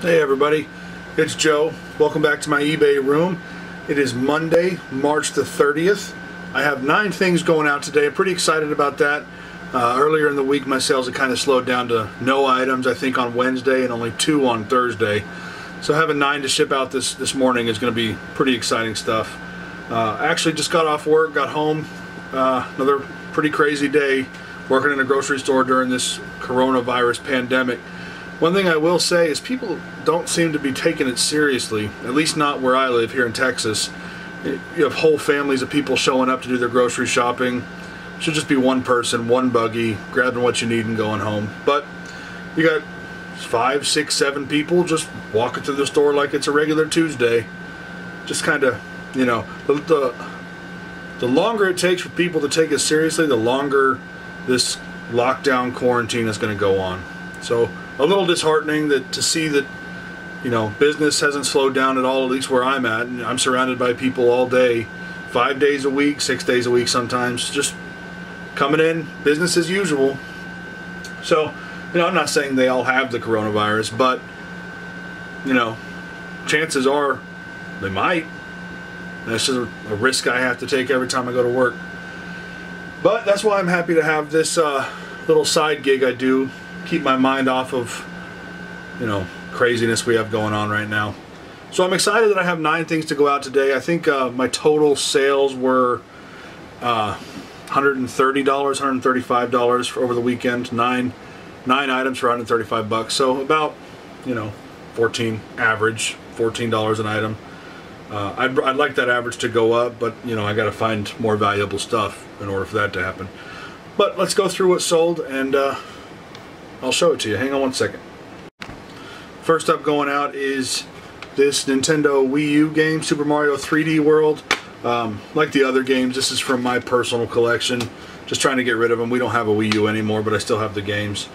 Hey everybody, it's Joe. Welcome back to my eBay room. It is Monday, March the 30th. I have 9 things going out today. I'm pretty excited about that. Earlier in the week my sales had kind of slowed down to no items, I think on Wednesday, and only 2 on Thursday. So having 9 to ship out this morning is going to be pretty exciting stuff. Actually just got off work, got home. Another pretty crazy day working in a grocery store during this coronavirus pandemic. One thing I will say is people don't seem to be taking it seriously, at least not where I live here in Texas. You have whole families of people showing up to do their grocery shopping. It should just be one person, one buggy, grabbing what you need and going home. But you got 5, 6, 7 people just walking through the store like it's a regular Tuesday. Just kind of, you know, the longer it takes for people to take it seriously, the longer this lockdown quarantine is going to go on. So a little disheartening to see that, you know, business hasn't slowed down at all, at least where I'm at. And I'm surrounded by people all day, 5 days a week, 6 days a week sometimes, just coming in, business as usual. So, you know, I'm not saying they all have the coronavirus, but, you know, chances are they might. That's just a risk I have to take every time I go to work. But that's why I'm happy to have this little side gig I do. Keep my mind off of, you know, craziness we have going on right now. So I'm excited that I have 9 things to go out today. I think my total sales were $130, $135 for over the weekend. 9 items for $135. So about, you know, 14 average, $14 an item. I'd like that average to go up, but you know, I got to find more valuable stuff in order for that to happen. But let's go through what sold, and I'll show it to you. Hang on one second. First up going out is this Nintendo Wii U game, Super Mario 3D World. Like the other games, this is from my personal collection. Just trying to get rid of them. We don't have a Wii U anymore, but I still have the games.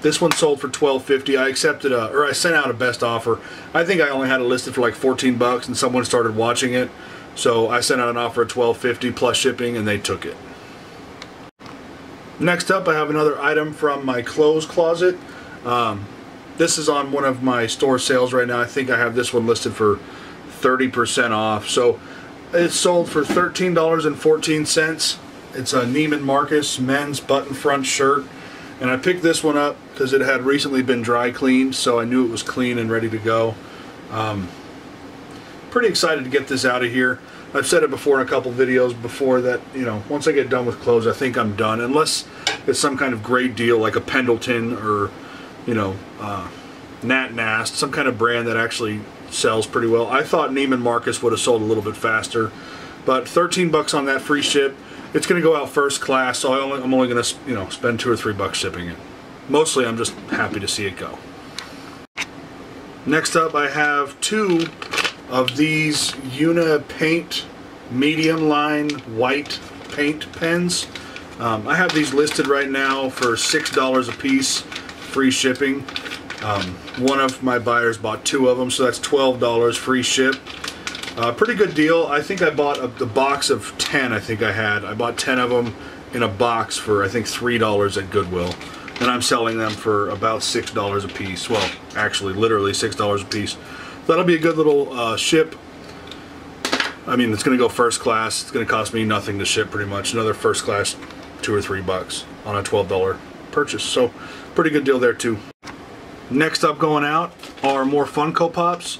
This one sold for $12.50. I accepted or I sent out a best offer. I think I only had it listed for like 14 bucks, and someone started watching it. So I sent out an offer at $12.50 plus shipping, and they took it. Next up, I have another item from my clothes closet. This is on one of my store sales right now. I think I have this one listed for 30% off. So it sold for $13.14. It's a Neiman Marcus men's button front shirt. And I picked this one up because it had recently been dry cleaned, so I knew it was clean and ready to go. Pretty excited to get this out of here. I've said it before in a couple videos before that, you know, once I get done with clothes, I think I'm done. Unless it's some kind of great deal like a Pendleton or, you know, Nat Nast, some kind of brand that actually sells pretty well. I thought Neiman Marcus would have sold a little bit faster, but 13 bucks on that, free ship. It's going to go out first class, so I'm only going to, you know, spend $2 or $3 shipping it. Mostly, I'm just happy to see it go. Next up, I have 2 of these Yoona paint medium line white paint pens. I have these listed right now for $6 a piece, free shipping. One of my buyers bought 2 of them, so that's $12 free ship. Pretty good deal. I think I bought the box of 10. I think I had. I bought 10 of them in a box for I think $3 at Goodwill, and I'm selling them for about $6 a piece. Well, actually, literally $6 a piece. That'll be a good little ship. I mean, it's going to go first class. It's going to cost me nothing to ship, pretty much. Another first class $2 or $3 on a $12 purchase. So, pretty good deal there too. Next up going out are more Funko Pops.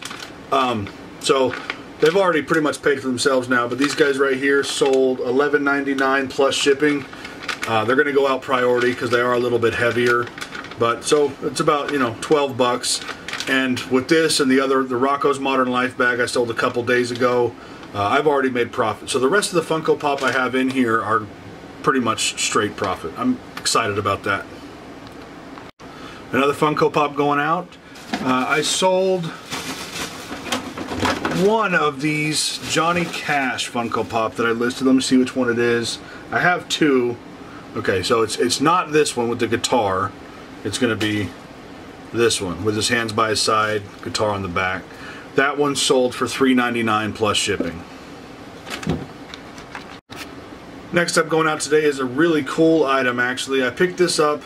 So they've already pretty much paid for themselves now, but these guys right here sold $11.99 plus shipping. They're going to go out priority because they are a little bit heavier. But so it's about, you know, 12 bucks. And with this and the Rocco's Modern Life bag I sold a couple days ago, I've already made profit. So the rest of the Funko Pop I have in here are pretty much straight profit. I'm excited about that. Another Funko Pop going out. I sold one of these Johnny Cash Funko Pop that I listed. Let me see which one it is. I have 2. Okay, so it's not this one with the guitar. It's going to be this one with his hands by his side, guitar on the back. That one sold for $3.99 plus shipping. Next up going out today is a really cool item actually. I picked this up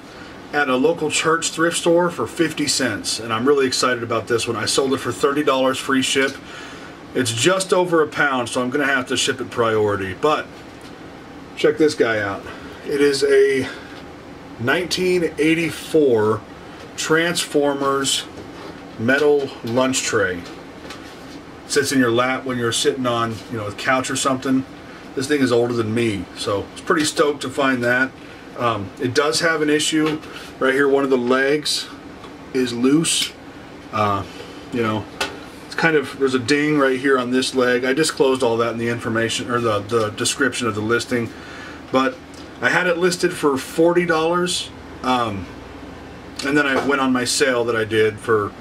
at a local church thrift store for 50 cents, and I'm really excited about this one. I sold it for $30 free ship. It's just over a pound, so I'm gonna have to ship it priority. But check this guy out. It is a 1984 Transformers metal lunch tray. It sits in your lap when you're sitting on, a couch or something. This thing is older than me, so it's pretty stoked to find that. It does have an issue right here. One of the legs is loose. It's kind of, there's a ding right here on this leg. I disclosed all that in the information, or the description of the listing. But I had it listed for $40, and then I went on my sale that I did for,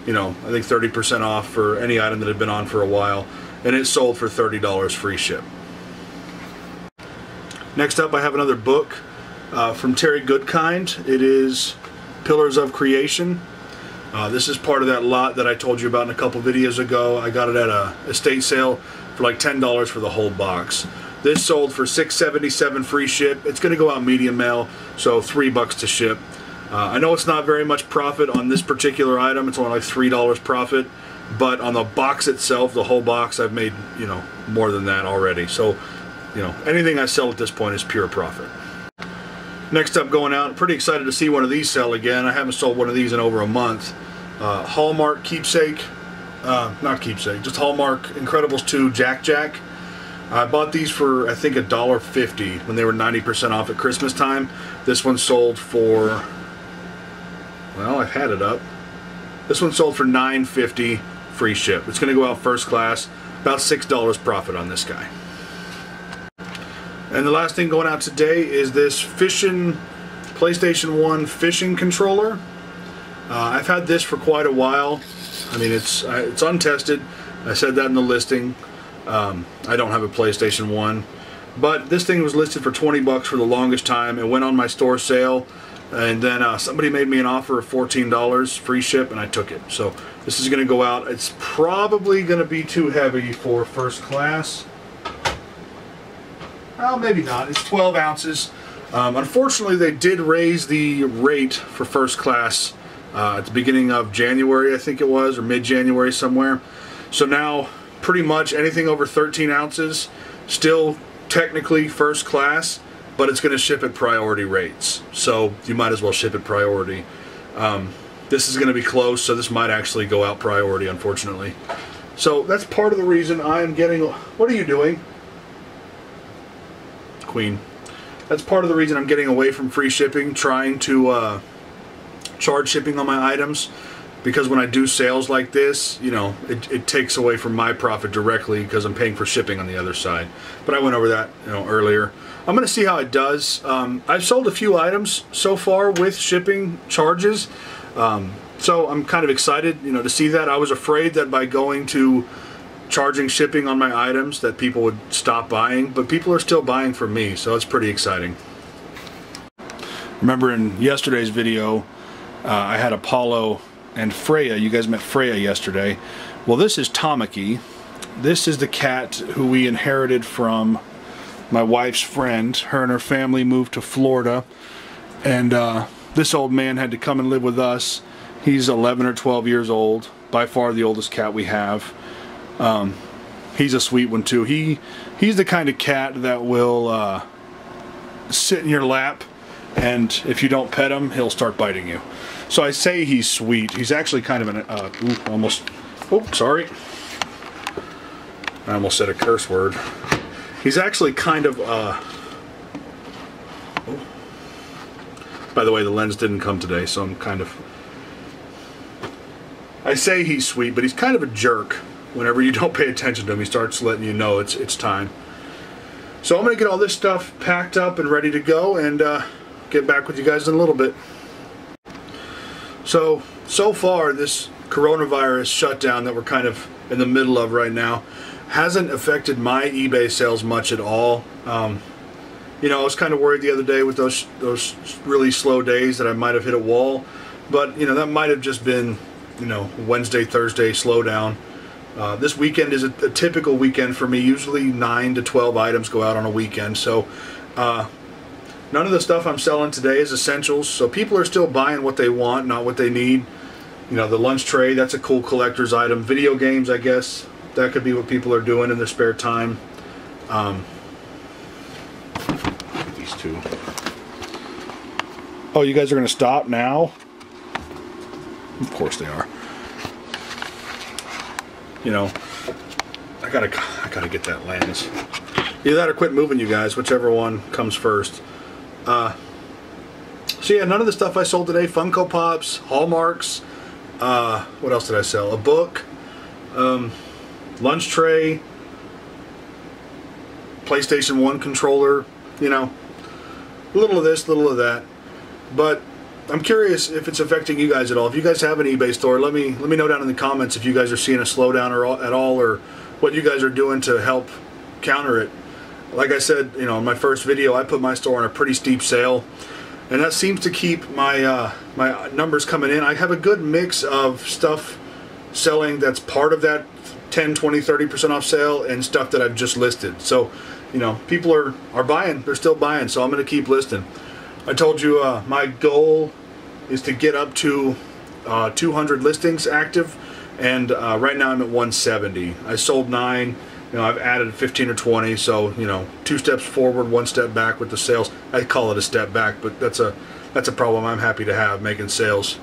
I think 30% off for any item that had been on for a while, and it sold for $30 free ship. Next up, I have another book from Terry Goodkind. It is Pillars of Creation. This is part of that lot that I told you about in a couple videos ago. I got it at a estate sale for like $10 for the whole box. This sold for $6.77 free ship. It's going to go out medium mail, so $3 to ship. I know it's not very much profit on this particular item. It's only like $3 profit, but on the box itself, the whole box, I've made more than that already. So anything I sell at this point is pure profit. Next up, going out, pretty excited to see one of these sell again. I haven't sold one of these in over a month. Hallmark Keepsake, not Keepsake, just Hallmark Incredibles 2 Jack. I bought these for, I think, $1.50 when they were 90% off at Christmas time. This one sold for, well, I've had it up. This one sold for $9.50 free ship. It's going to go out first class, about $6 profit on this guy. And the last thing going out today is this PlayStation 1 Fishing Controller. I've had this for quite a while. I mean, it's untested. I said that in the listing. I don't have a PlayStation 1. But this thing was listed for $20 for the longest time. It went on my store sale. And then somebody made me an offer of $14 free ship, and I took it. So this is going to go out. It's probably going to be too heavy for first class. Well, maybe not. It's 12 ounces. Unfortunately, they did raise the rate for first class at the beginning of January, I think it was, or mid-January somewhere. So now, pretty much anything over 13 ounces, still technically first class, but it's going to ship at priority rates. So you might as well ship at priority. This is going to be close, so this might actually go out priority, unfortunately. So that's part of the reason I'm getting... What are you doing? Queen. That's part of the reason I'm getting away from free shipping, trying to charge shipping on my items, because when I do sales like this, it takes away from my profit directly because I'm paying for shipping on the other side. But I went over that earlier. I'm going to see how it does. I've sold a few items so far with shipping charges, so I'm kind of excited to see that. I was afraid that by going to charging shipping on my items that people would stop buying, but people are still buying from me, so it's pretty exciting. Remember in yesterday's video I had Apollo and Freya. You guys met Freya yesterday. Well, this is Tamaki. This is the cat who we inherited from my wife's friend. Her and her family moved to Florida, and this old man had to come and live with us. He's 11 or 12 years old, by far the oldest cat we have. He's a sweet one too. He's the kind of cat that will sit in your lap, and if you don't pet him, he'll start biting you. So I say he's sweet. He's actually kind of an sorry. I almost said a curse word. He's actually kind of by the way, the lens didn't come today, so I'm kind of... I say he's sweet, but he's kind of a jerk. Whenever you don't pay attention to him, he starts letting you know it's time. So I'm going to get all this stuff packed up and ready to go, and get back with you guys in a little bit. So far, this coronavirus shutdown that we're kind of in the middle of right now hasn't affected my eBay sales much at all. I was kind of worried the other day with those really slow days that I might have hit a wall, but that might have just been Wednesday, Thursday slowdown. This weekend is a typical weekend for me. Usually 9 to 12 items go out on a weekend, so None of the stuff I'm selling today is essentials, so people are still buying what they want, not what they need. You know, the lunch tray, that's a cool collector's item. Video games, I guess, that could be what people are doing in their spare time. These two. Oh, you guys are going to stop now? Of course they are. You know, I gotta get that lens. Either that or quit moving, you guys, whichever one comes first. So yeah, none of the stuff I sold today, Funko Pops, Hallmarks, what else did I sell? A book, lunch tray, PlayStation 1 controller, you know, a little of this, a little of that. But I'm curious if it's affecting you guys at all. If you guys have an eBay store, let me know down in the comments if you guys are seeing a slowdown at all, or what you guys are doing to help counter it. Like I said, you know, in my first video, I put my store on a pretty steep sale, and that seems to keep my my numbers coming in. I have a good mix of stuff selling that's part of that 10, 20, 30% off sale, and stuff that I've just listed. So, you know, people are buying. They're still buying, so I'm going to keep listing. I told you my goal is to get up to 200 listings active, and right now I'm at 170. I sold 9. You know, I've added 15 or 20, so, you know, 2 steps forward, 1 step back with the sales. I call it a step back, but that's a problem I'm happy to have, making sales.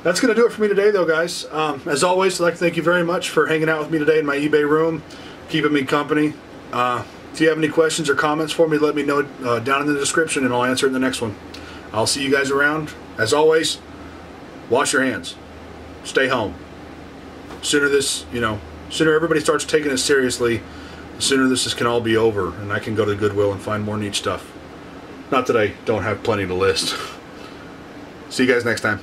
That's going to do it for me today, though, guys. As always, I'd like to thank you very much for hanging out with me today in my eBay room, keeping me company. If you have any questions or comments for me, let me know down in the description, and I'll answer it in the next one. I'll see you guys around. As always, wash your hands. Stay home. Sooner everybody starts taking it seriously, the sooner this can all be over, and I can go to the Goodwill and find more neat stuff. Not that I don't have plenty to list. See you guys next time.